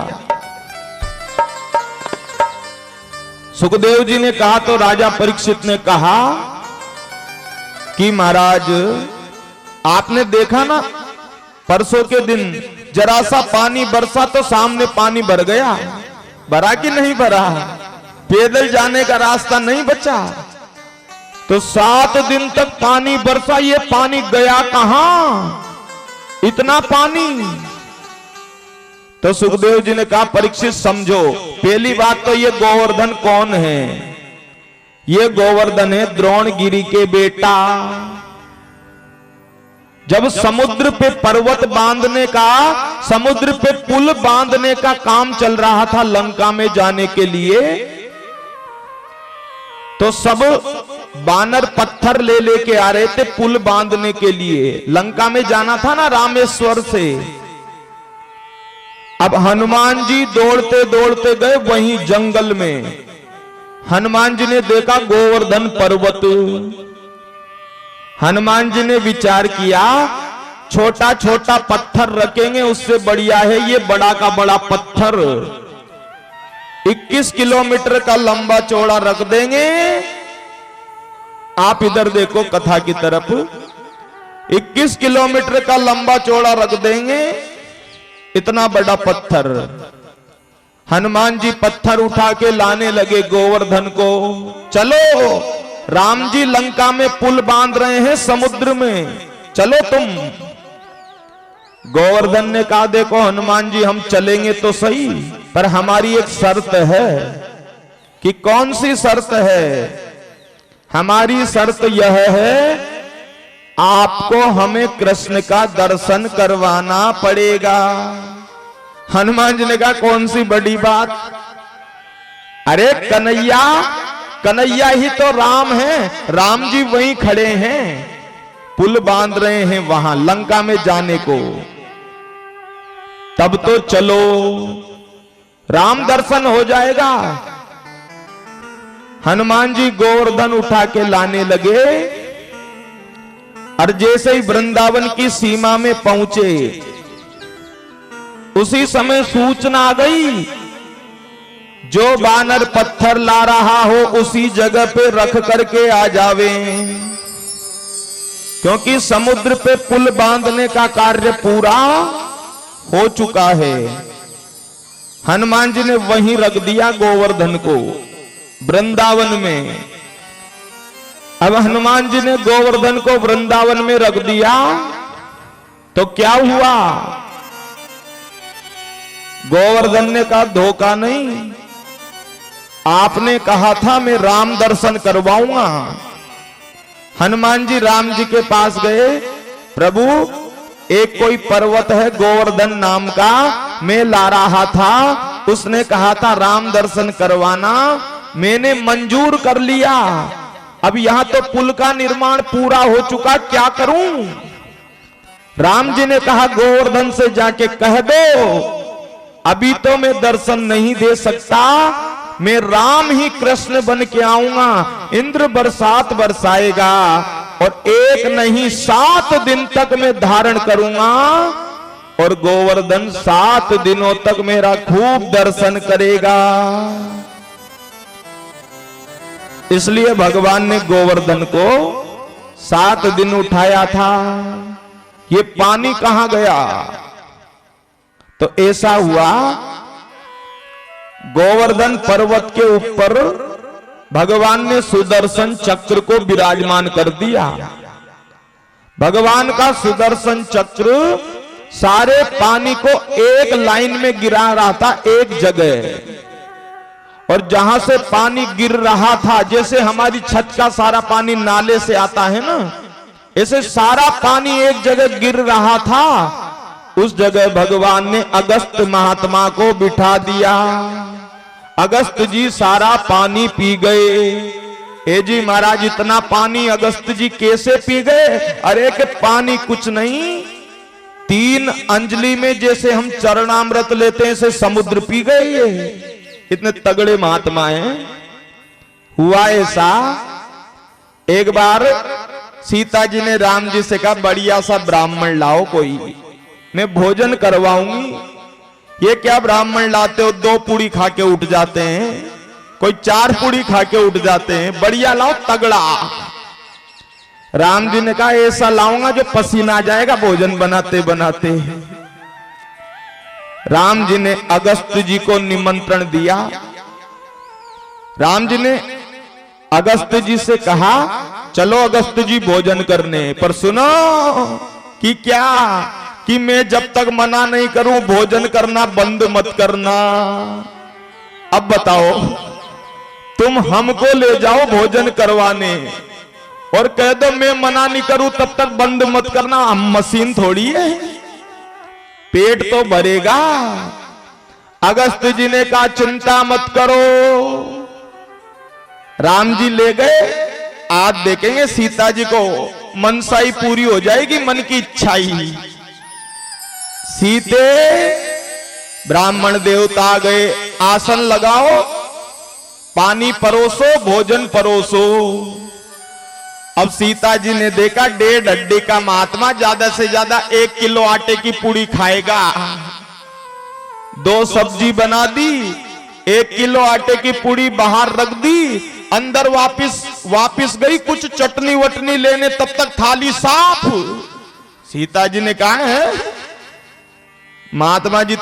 सुखदेव जी ने कहा तो राजा परीक्षित ने कहा कि महाराज आपने देखा ना, परसों के दिन जरा सा पानी बरसा तो सामने पानी भर गया, भरा कि नहीं भरा? पैदल जाने का रास्ता नहीं बचा। तो 7 दिन तक पानी बरसा, ये पानी गया कहां? इतना पानी। तो सुखदेव जी ने कहा परीक्षित समझो, पहली बात तो ये गोवर्धन कौन है? ये गोवर्धन है द्रोणगिरी के बेटा। जब समुद्र पे पर्वत बांधने का, समुद्र पे पुल बांधने का काम चल रहा था लंका में जाने के लिए, तो सब बानर पत्थर ले लेके आ रहे थे पुल बांधने के लिए। लंका में जाना था ना रामेश्वर से। अब हनुमान जी दौड़ते दौड़ते गए वहीं जंगल में। हनुमान जी ने देखा गोवर्धन पर्वत। हनुमान जी ने विचार किया छोटा छोटा पत्थर रखेंगे, उससे बढ़िया है ये बड़ा का बड़ा पत्थर। 21 किलोमीटर का लंबा चौड़ा रख देंगे। आप इधर देखो कथा की तरफ, 21 किलोमीटर का लंबा चौड़ा रख देंगे, इतना बड़ा पत्थर। हनुमान जी पत्थर उठा के लाने लगे गोवर्धन को। चलो, राम जी लंका में पुल बांध रहे हैं समुद्र में, चलो तुम। गोवर्धन ने कहा देखो हनुमान जी हम चलेंगे तो सही, पर हमारी एक शर्त है। कि कौन सी शर्त है? हमारी शर्त यह है आपको हमें कृष्ण का दर्शन करवाना पड़ेगा। हनुमान जी ने कहा कौन सी बड़ी बात? अरे कन्हैया, कन्हैया ही तो राम है, राम जी वहीं खड़े हैं, पुल बांध रहे हैं वहां लंका में जाने को। तब तो चलो, राम दर्शन हो जाएगा। हनुमान जी गोवर्धन उठा के लाने लगे, और जैसे ही वृंदावन की सीमा में पहुंचे, उसी समय सूचना आ गई जो बानर पत्थर ला रहा हो उसी जगह पे रख करके आ जावे, क्योंकि समुद्र पे पुल बांधने का कार्य पूरा हो चुका है। हनुमान जी ने वहीं रख दिया गोवर्धन को वृंदावन में। अब हनुमान जी ने गोवर्धन को वृंदावन में रख दिया, तो क्या हुआ? गोवर्धन ने कहा धोखा नहीं, आपने कहा था मैं राम दर्शन करवाऊंगा। हनुमान जी राम जी के पास गए, प्रभु एक कोई पर्वत है गोवर्धन नाम का, मैं ला रहा था, उसने कहा था राम दर्शन करवाना, मैंने मंजूर कर लिया। अब यहां तो पुल का निर्माण पूरा हो चुका, क्या करूं? राम जी ने कहा गोवर्धन से जाके कह दो अभी तो मैं दर्शन नहीं दे सकता, मैं राम ही कृष्ण बन के आऊंगा, इंद्र बरसात बरसाएगा और एक नहीं 7 दिन तक मैं धारण करूंगा और गोवर्धन 7 दिनों तक मेरा खूब दर्शन करेगा। इसलिए भगवान ने गोवर्धन को 7 दिन उठाया था। ये पानी कहां गया? तो ऐसा हुआ, गोवर्धन पर्वत के ऊपर भगवान ने सुदर्शन चक्र को विराजमान कर दिया। भगवान का सुदर्शन चक्र सारे पानी को एक लाइन में गिरा रहा था, एक जगह। और जहां से पानी गिर रहा था, जैसे हमारी छत का सारा पानी नाले से आता है ना, ऐसे सारा पानी एक जगह गिर रहा था। उस जगह भगवान ने अगस्त महात्मा को बिठा दिया। अगस्त जी सारा पानी पी गए। ए जी महाराज इतना पानी अगस्त जी कैसे पी गए? अरे कि पानी कुछ नहीं, 3 अंजलि में जैसे हम चरणामृत लेते हैं ऐसे समुद्र पी गए। ये इतने तगड़े महात्मा हैं। हुआ ऐसा, एक बार सीता जी ने राम जी से कहा बढ़िया सा ब्राह्मण लाओ कोई, मैं भोजन करवाऊंगी। ये क्या ब्राह्मण लाते हो, 2 पूड़ी खा के उठ जाते हैं, कोई 4 पूड़ी खा के उठ जाते हैं, बढ़िया लाओ तगड़ा। राम जी ने कहा ऐसा लाऊंगा जो पसीना आ जाएगा भोजन बनाते बनाते। राम जी ने अगस्त जी को निमंत्रण दिया। राम जी ने अगस्त जी से कहा चलो अगस्त जी भोजन करने, पर सुनो कि क्या कि मैं जब तक मना नहीं करूं भोजन करना बंद मत करना। अब बताओ, तुम हमको ले जाओ भोजन करवाने और कह दो मैं मना नहीं करूं तब तक बंद मत करना, हम मशीन थोड़ी है, पेट तो भरेगा। अगस्त जी ने कहा चिंता मत करो। राम जी ले गए, आज देखेंगे सीता जी को मनसाई पूरी हो जाएगी, मन की इच्छाई। सीते ब्राह्मण देवता गए, आसन लगाओ, पानी परोसो, भोजन परोसो। अब सीता जी ने देखा 1.5 हड्डी का महात्मा ज्यादा से ज्यादा 1 किलो आटे की पूड़ी खाएगा। 2 सब्जी बना दी, 1 किलो आटे की पूड़ी बाहर रख दी, अंदर वापिस गई कुछ चटनी वटनी लेने, तब तक थाली साफ। सीता जी ने कहा है महात्मा जी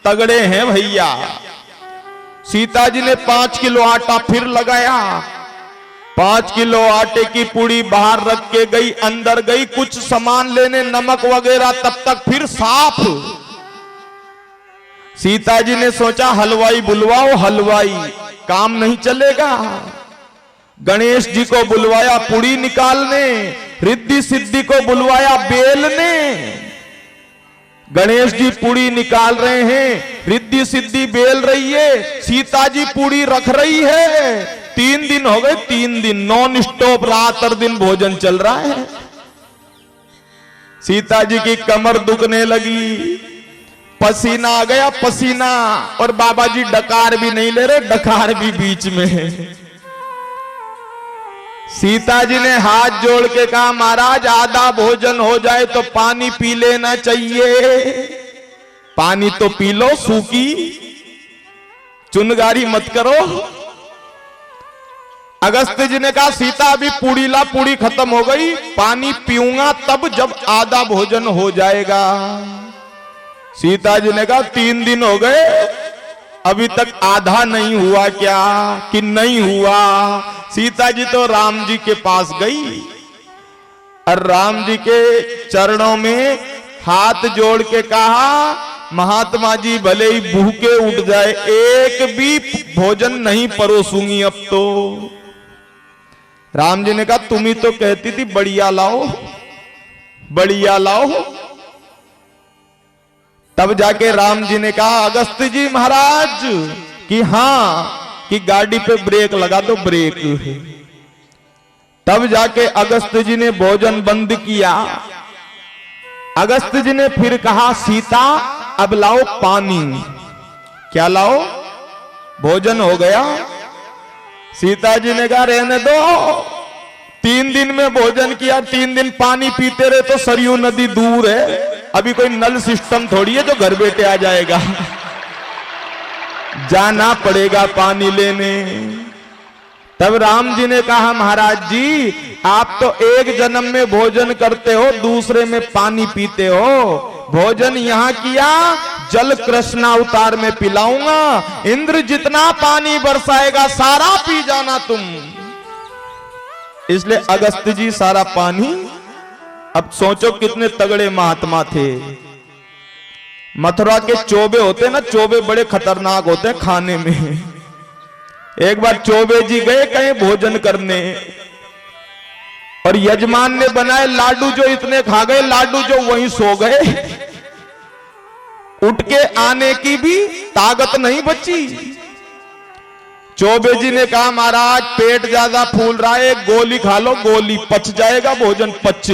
तगड़े हैं भैया। सीता जी ने 5 किलो आटा फिर लगाया, 5 किलो आटे की पूड़ी बाहर रख के गई, अंदर गई कुछ सामान लेने नमक वगैरह, तब तक फिर साफ। सीता जी ने सोचा हलवाई बुलवाओ, हलवाई काम नहीं चलेगा। गणेश जी को बुलवाया पूड़ी निकालने, रिद्धि सिद्धि को बुलवाया बेलने। गणेश जी पूड़ी निकाल रहे हैं, रिद्धि सिद्धि बेल रही है, सीता जी पूड़ी रख रही है। 3 दिन हो गए, 3 दिन नॉन स्टॉप रात और दिन भोजन चल रहा है। सीता जी की कमर दुखने लगी, पसीना आ गया पसीना, और बाबा जी डकार भी नहीं ले रहे, डकार भी बीच में है। सीता जी ने हाथ जोड़ के कहा महाराज आधा भोजन हो जाए तो पानी पी लेना चाहिए, पानी तो पी लो, सूखी चुनगारी मत करो। अगस्त जी ने कहा सीता अभी पूड़ी ला, पूड़ी खत्म हो गई, पानी पीऊंगा तब जब आधा भोजन हो जाएगा। सीता जी ने कहा 3 दिन हो गए अभी तक आधा नहीं हुआ क्या? कि नहीं हुआ। सीता जी तो राम जी के पास गई और राम जी के चरणों में हाथ जोड़ के कहा, महात्मा जी भले ही भूखे उठ जाए, एक भी भोजन नहीं परोसूंगी अब तो। राम जी ने कहा, तुम ही तो कहती थी बढ़िया लाओ, बढ़िया लाओ। तब जाके राम जी ने कहा, अगस्त्य जी महाराज कि हाँ, कि गाड़ी पे ब्रेक लगा दो, ब्रेक। तब जाके अगस्त्य जी ने भोजन बंद किया। अगस्त्य जी ने फिर कहा, सीता अब लाओ पानी। क्या लाओ? भोजन हो गया। सीता जी ने कहा, रहने दो, 3 दिन में भोजन किया, 3 दिन पानी पीते रहे तो सरयू नदी दूर है, अभी कोई नल सिस्टम थोड़ी है जो घर बैठे आ जाएगा, जाना पड़ेगा पानी लेने। तब राम जी ने कहा, महाराज जी आप तो एक जन्म में भोजन करते हो, दूसरे में पानी पीते हो। भोजन यहां किया, जल कृष्ण अवतार में पिलाऊंगा। इंद्र जितना पानी बरसाएगा सारा पी जाना तुम। इसलिए अगस्त्य जी सारा पानी। अब सोचो कितने तगड़े महात्मा थे। मथुरा के चोबे होते ना, चोबे बड़े खतरनाक होते हैं खाने में। एक बार चोबे जी गए कहीं भोजन करने, और यजमान ने बनाए लाडू, जो इतने खा गए लाडू जो वहीं सो गए, उठ के आने की भी ताकत नहीं बची। चोबे जी ने कहा, महाराज पेट ज्यादा फूल रहा है, गोली खा लो, गोली पच जाएगा भोजन, पच।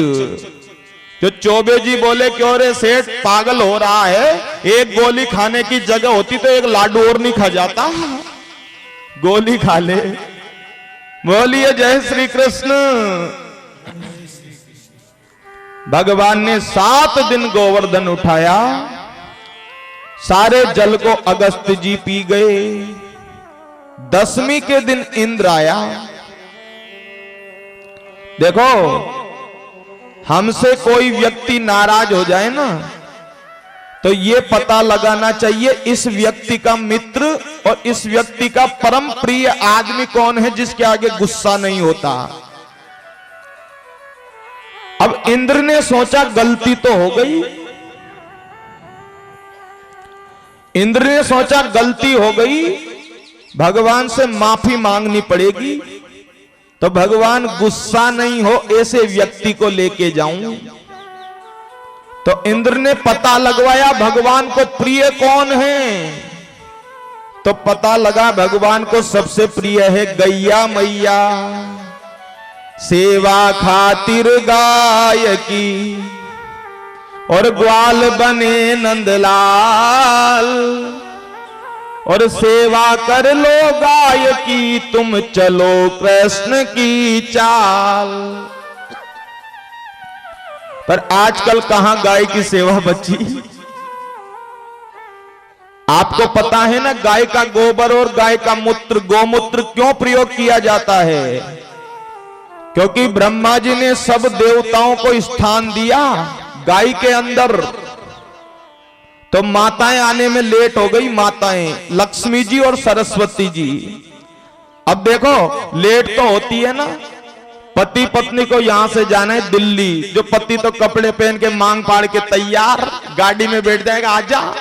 जो चोबे जी बोले, क्यों रे सेठ पागल हो रहा है, एक गोली खाने की जगह होती तो एक लाडू और नहीं खा जाता, गोली खा ले। बोलिए जय श्री कृष्ण। भगवान ने 7 दिन गोवर्धन उठाया, सारे जल को अगस्त्य जी पी गए। 10वीं के दिन इंद्र आया। देखो, हमसे कोई व्यक्ति नाराज हो जाए ना, तो ये पता लगाना चाहिए इस व्यक्ति का मित्र और इस व्यक्ति का परम प्रिय आदमी कौन है, जिसके आगे गुस्सा नहीं होता। अब इंद्र ने सोचा गलती तो हो गई, इंद्र ने सोचा गलती हो गई, भगवान से माफी मांगनी पड़ेगी। तो भगवान गुस्सा नहीं हो ऐसे व्यक्ति को लेके जाऊं। तो इंद्र ने पता लगवाया भगवान को प्रिय कौन है। तो पता लगा भगवान को सबसे प्रिय है गैया मैया, सेवा खातिर गाय की, और ग्वाल बने नंदलाल, और सेवा कर लो गाय की, तुम चलो कृष्ण की चाल। पर आजकल कहां गाय की सेवा बची। आपको पता है ना, गाय का गोबर और गाय का मूत्र, गोमूत्र क्यों प्रयोग किया जाता है? क्योंकि ब्रह्मा जी ने सब देवताओं को स्थान दिया गाय के अंदर। तो माताएं आने में लेट हो गई, माताएं लक्ष्मी जी और सरस्वती जी। अब देखो लेट तो होती है ना, पति पत्नी को यहां से जाना है दिल्ली, जो पति तो कपड़े पहन के मांग पाड़ के तैयार गाड़ी में बैठ जाएगा, आजा।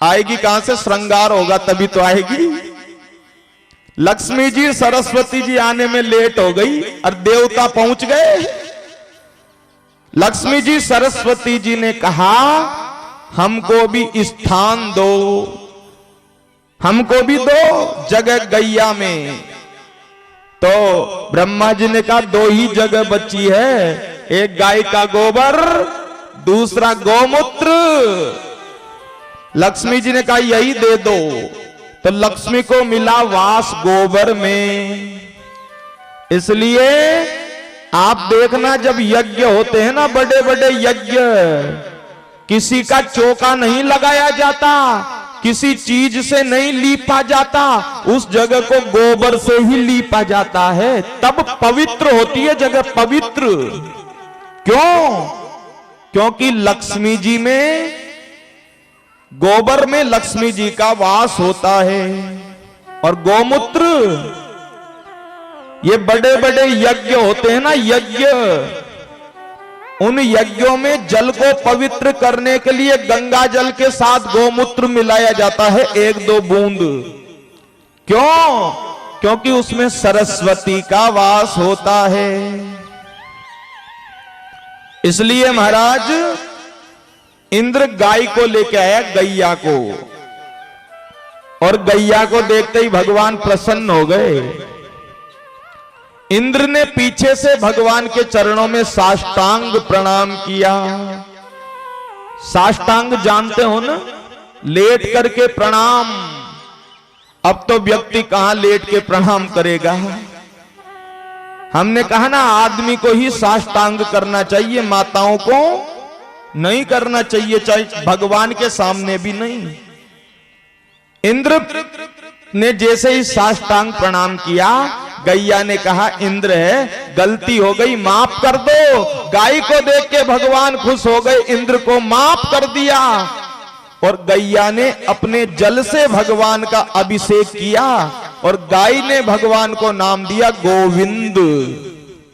आएगी कहां से? श्रृंगार होगा तभी तो आएगी। लक्ष्मी जी सरस्वती जी आने में लेट हो गई और देवता पहुंच गए। लक्ष्मी जी सरस्वती जी ने कहा, हमको भी स्थान दो, हमको भी दो जगह गैया में। तो ब्रह्मा जी ने कहा, 2 ही जगह बची है, एक गाय का गोबर, दूसरा गोमूत्र। लक्ष्मी जी ने कहा, यही दे दो। तो लक्ष्मी को मिला वास गोबर में। इसलिए आप देखना, जब यज्ञ होते हैं ना, बड़े बड़े यज्ञ, किसी का चौका नहीं लगाया जाता, किसी चीज से नहीं लीपा जाता, उस जगह को गोबर से ही लीपा जाता है, तब पवित्र होती है जगह, पवित्र। क्यों? क्योंकि लक्ष्मी जी में, गोबर में लक्ष्मी जी का वास होता है। और गोमूत्र, ये बड़े बड़े यज्ञ होते हैं ना, यज्ञ, उन यज्ञों में जल को पवित्र करने के लिए गंगा जल के साथ गोमूत्र मिलाया जाता है, 1-2 बूंद। क्यों? क्योंकि उसमें सरस्वती का वास होता है। इसलिए महाराज इंद्र गाय को लेके आया, गैया को, और गैया को देखते ही भगवान प्रसन्न हो गए। इंद्र ने पीछे से भगवान के चरणों में साष्टांग प्रणाम किया। साष्टांग जानते हो ना, लेट करके प्रणाम। अब तो व्यक्ति कहां लेट के प्रणाम करेगा। हमने कहा ना, आदमी को ही साष्टांग करना चाहिए, माताओं को नहीं करना चाहिए, चाहे भगवान के सामने भी नहीं। इंद्र ने जैसे ही साष्टांग प्रणाम किया, गैया ने कहा इंद्र है, गलती हो गई, माफ कर दो। गाय को देख के भगवान खुश हो गए, इंद्र को माफ कर दिया। और गैया ने अपने जल से भगवान का अभिषेक किया और गाय ने भगवान को नाम दिया गोविंद।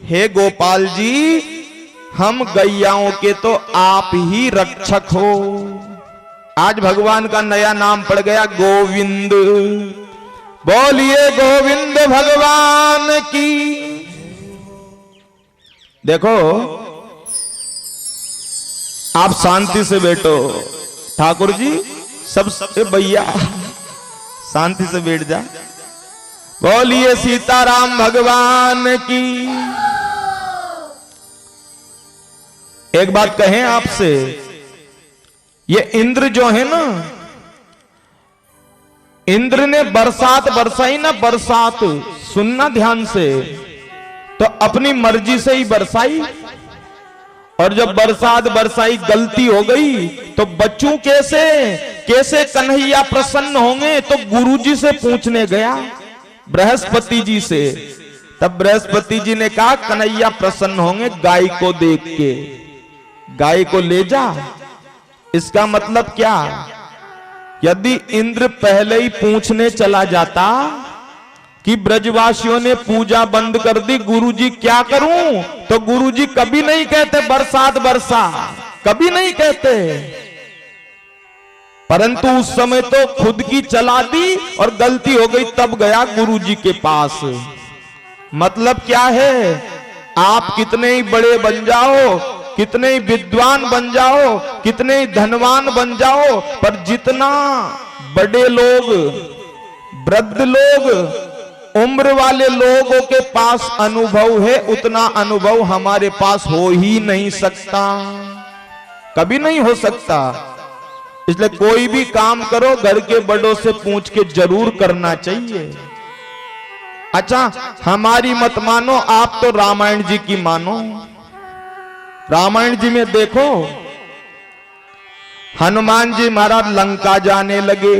हे गोपाल जी, हम गैयाओं के तो आप ही रक्षक हो। आज भगवान का नया नाम पड़ गया, गोविंद। बोलिए गोविंद भगवान की। देखो, आप शांति से बैठो। ठाकुर जी, सब भैया शांति से बैठ जा। बोलिए सीताराम भगवान की। एक बात कहें आपसे, ये इंद्र जो है ना, इंद्र ने बरसात बरसाई ना, बरसात सुनना ध्यान से, तो अपनी मर्जी से ही बरसाई। और जब बरसात बरसाई गलती हो गई तो बच्चों कैसे कैसे कन्हैया प्रसन्न होंगे, तो गुरुजी से पूछने गया, बृहस्पति जी से। तब बृहस्पति जी ने कहा कन्हैया प्रसन्न होंगे गाय को देख के, गाय को ले जा। इसका मतलब क्या? यदि इंद्र पहले ही पूछने चला जाता कि ब्रजवासियों ने पूजा बंद कर दी, गुरुजी क्या करूं, तो गुरुजी कभी नहीं कहते बरसात बरसा, कभी नहीं कहते। परंतु उस समय तो खुद की चला दी और गलती हो गई, तब गया गुरुजी के पास। मतलब क्या है? आप कितने ही बड़े बन जाओ, कितने ही विद्वान बन जाओ, कितने ही धनवान बन जाओ, पर जितना बड़े लोग, वृद्ध लोग, उम्र वाले लोगों के पास अनुभव है, उतना अनुभव हमारे पास हो ही नहीं सकता, कभी नहीं हो सकता। इसलिए कोई भी काम करो घर के बड़ों से पूछ के जरूर करना चाहिए। अच्छा, हमारी मत मानो, आप तो रामायण जी की मानो। रामायण जी में देखो, हनुमान जी महाराज लंका जाने लगे।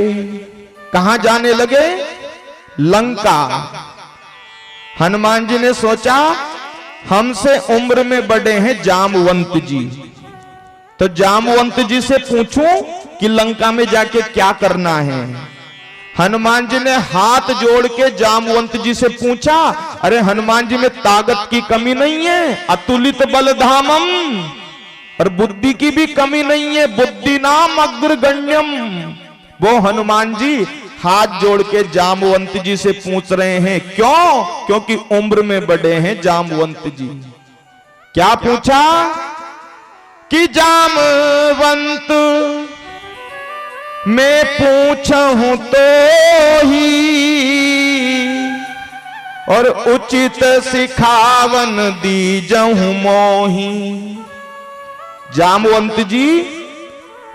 कहां जाने लगे? लंका। हनुमान जी ने सोचा हमसे उम्र में बड़े हैं जामवंत जी, तो जामवंत जी से पूछूं कि लंका में जाके क्या करना है। हनुमान जी ने हाथ जोड़ के जामवंत जी से पूछा, अरे हनुमान जी में ताकत की कमी नहीं है, अतुलित बलधामम, और बुद्धि की भी कमी नहीं है, बुद्धि नाम अग्रगण्यम। वो हनुमान जी हाथ जोड़ के जामवंत जी से पूछ रहे हैं, क्यों? क्योंकि उम्र में बड़े हैं जामवंत जी। क्या पूछा? कि जामवंत मैं पूछूं तो ही, और उचित सिखावन दीजहूं मोही। जामवंत जी,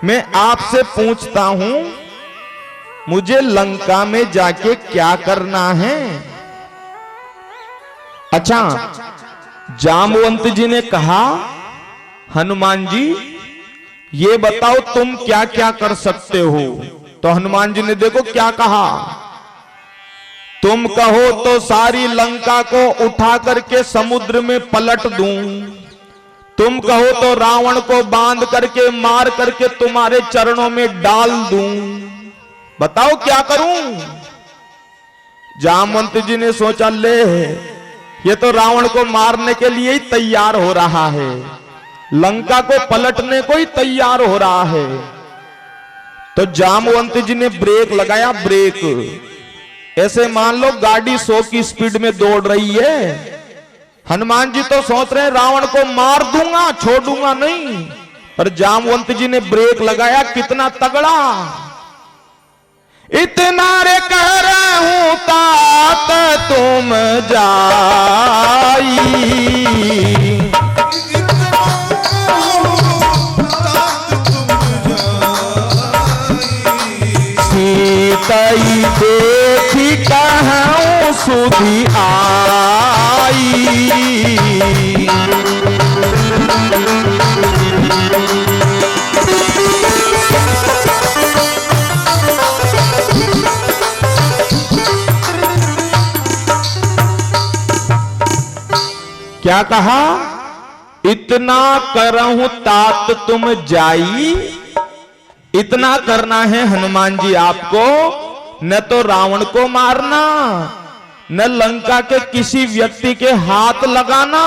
मैं आपसे पूछता हूं, मुझे लंका में जाके क्या करना है? अच्छा, जामवंत जी ने कहा, हनुमान जी ये बताओ तुम क्या क्या कर सकते हो? तो हनुमान जी ने देखो क्या कहा, तुम कहो तो सारी लंका को उठा करके समुद्र में पलट दूं, तुम कहो तो रावण को बांध करके मार करके तुम्हारे चरणों में डाल दूं, बताओ क्या करूं? जामवंत जी ने सोचा, ले ये तो रावण को मारने के लिए ही तैयार हो रहा है, लंका को पलटने को ही तैयार हो रहा है। तो जामवंत जी ने ब्रेक लगाया, ब्रेक। ऐसे मान लो गाड़ी 100 की स्पीड में दौड़ रही है। हनुमान जी तो सोच रहे हैं रावण को मार दूंगा, छोड़ूंगा नहीं, पर जामवंत जी ने ब्रेक लगाया। कितना तगड़ा! इतना रे कह रहा हूं तात तुम जाई, सीताई देखी कहूं सुधी आई। क्या कहा? इतना करहूं तात तुम जाई। इतना करना है हनुमान जी आपको, न तो रावण को मारना, न लंका के किसी व्यक्ति के हाथ लगाना,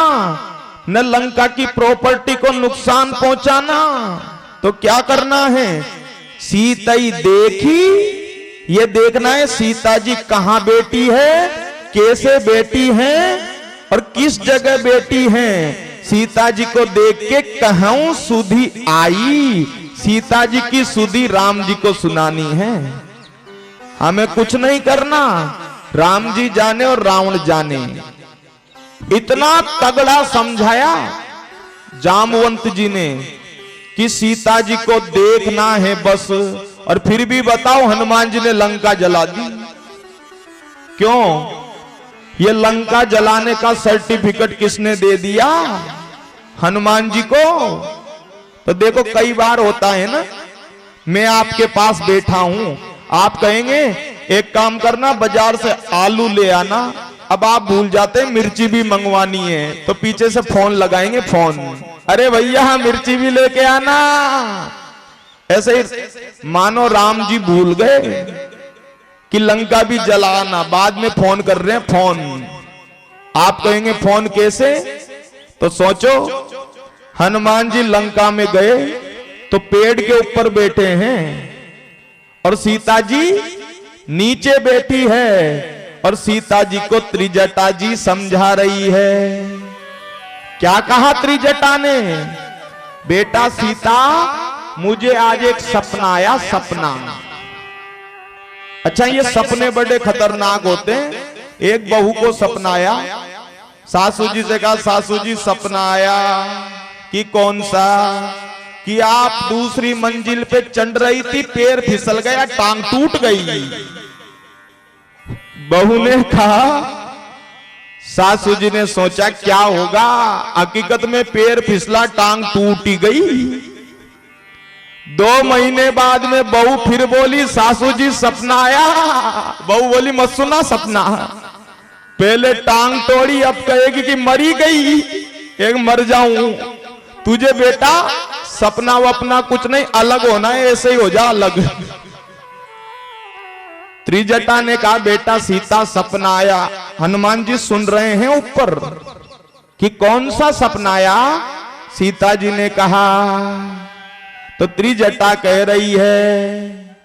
न लंका की प्रॉपर्टी को नुकसान पहुंचाना। तो क्या करना है? सीताई देखी, ये देखना है सीता जी कहां बेटी है, कैसे बेटी है और किस जगह बेटी है। सीता जी को देख के कहूं सुधी आई। सीता जी की सुधी राम जी को सुनानी है। हमें कुछ नहीं करना, राम जी जाने और रावण जाने। इतना तगड़ा समझाया जामवंत जी ने कि सीता जी को देखना है बस। और फिर भी बताओ, हनुमान जी ने लंका जला दी। क्यों? ये लंका जलाने का सर्टिफिकेट किसने दे दिया? हनुमान जी को। तो देखो कई बार होता है ना, मैं आपके पास बैठा हूं, आप कहेंगे एक काम करना, बाजार से आलू ले आना। अब आप भूल जाते हैं मिर्ची भी मंगवानी है, तो पीछे से फोन लगाएंगे, फोन, अरे भैया मिर्ची भी लेके आना। ऐसे ही मानो राम जी भूल गए कि लंका भी जलाना, बाद में फोन कर रहे हैं, फोन। आप कहेंगे फोन कैसे? तो सोचो, हनुमान जी लंका में गए तो पेड़ के ऊपर बैठे हैं और सीता जी नीचे बैठी है और सीता जी को त्रिजटा जी समझा रही है। क्या कहा त्रिजटा ने? बेटा सीता, मुझे आज एक सपना आया, सपना। अच्छा, ये सपने बड़े खतरनाक होते हैं। एक बहू को सपना आया, सासू जी से कहा, सासू जी सपना आया कि कौन सा? कि आप दूसरी मंजिल पे चढ़ रही थी, पैर फिसल गया, टांग टूट गई। बहू ने कहा, सासू जी ने सोचा क्या होगा, हकीकत में पैर फिसला, टांग टूट ही गई। 2 महीने बाद में बहू फिर बोली, सासू जी सपना आया। बहू बोली, मत सुना सपना, पहले टांग तोड़ी, अब कहेगी कि मरी गई, एक मर जाऊं। तुझे बेटा सपना वपना कुछ नहीं, अलग होना है, ऐसे ही हो जा अलग। त्रिजटा ने कहा, बेटा सीता सपना आया। हनुमान जी सुन रहे हैं ऊपर कि कौन सा सपना आया। सीता जी ने कहा, तो त्रिजटा कह रही है